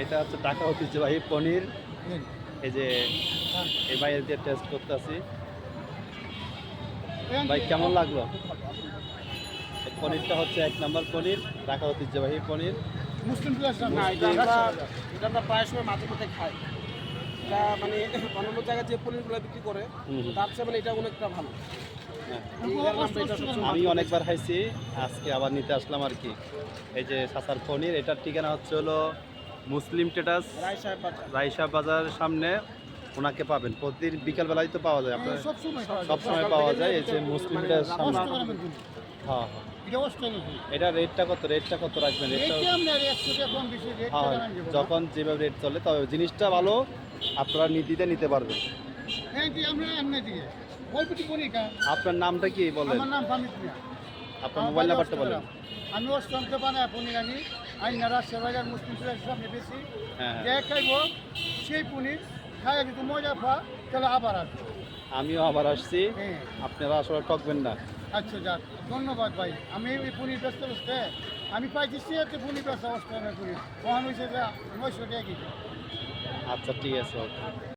এটা হচ্ছে ঢাকা ঐতিহ্যবাহী পনির। এই যে এই ভাইয়ের দিয়ে টেস্ট করতেছি। ভাই কেমন লাগলো? এই পনিরটা হচ্ছে 1 নম্বর পনির, ঢাকা ঐতিহ্যবাহী পনির। মুসলিম প্লেস না, এটা আমরা প্রায় সময় মাঝে মধ্যে খাই। এটা মানে অন্যান্য জায়গায় যে পনিরগুলো বিক্রি করে তার চেয়ে মানে এটা অনেকটা ভালো। হ্যাঁ, এই কারণে আমরা এটা সবসময় আমি অনেকবার খাইছি, আজকে আবার নিতে আসলাম আর কি। এই যে সাসার পনির, এটার ঠিকানা হচ্ছে হলো মুসলিম ট্রেডার্স, রায় সাহেব বাজার। রাইসা বাজারের সামনে। ওনাকে পাবেন প্রতিদিন বিকালবেলায় তো পাওয়া যায় আপনার, সবসময় সবসময় পাওয়া যায়। এই যে মুসলিম ট্রেডার্স সামনে। হ্যাঁ হ্যাঁ, এটা রেটটা কত? রেটটা কত রাখবেন? রেটটা হ্যাঁ, যখন যেভাবে রেট চলে, তবে জিনিসটা ভালো, আপনারা নিতে নিতে পারবেন। আপনার নামটা কি বলেন? আমার নাম ফামিদ মিয়া। আপনার মোবাইল নাম্বারটা বলেন। আমি অষ্টমকে বানায় পনির আনি, আইনারা সেবাগার মুসলিম প্লেসের সামনে বেশি। হ্যাঁ যে খাইব সেই পনির খাইয়া যদি মজা পা তাহলে আবার আসবো। আমিও আবার আসছি, হ্যাঁ, আপনারা আসলে ঠকবেন না। আচ্ছা যাক, ধন্যবাদ ভাই। আমি এই পনির ব্যস্ত ব্যস্তে আমি পাইছি হচ্ছে পনির ব্যস্ত অষ্টমের পনির মহান হয়েছে যে 900 টাকা কেজি। আচ্ছা ঠিক আছে, ওকে।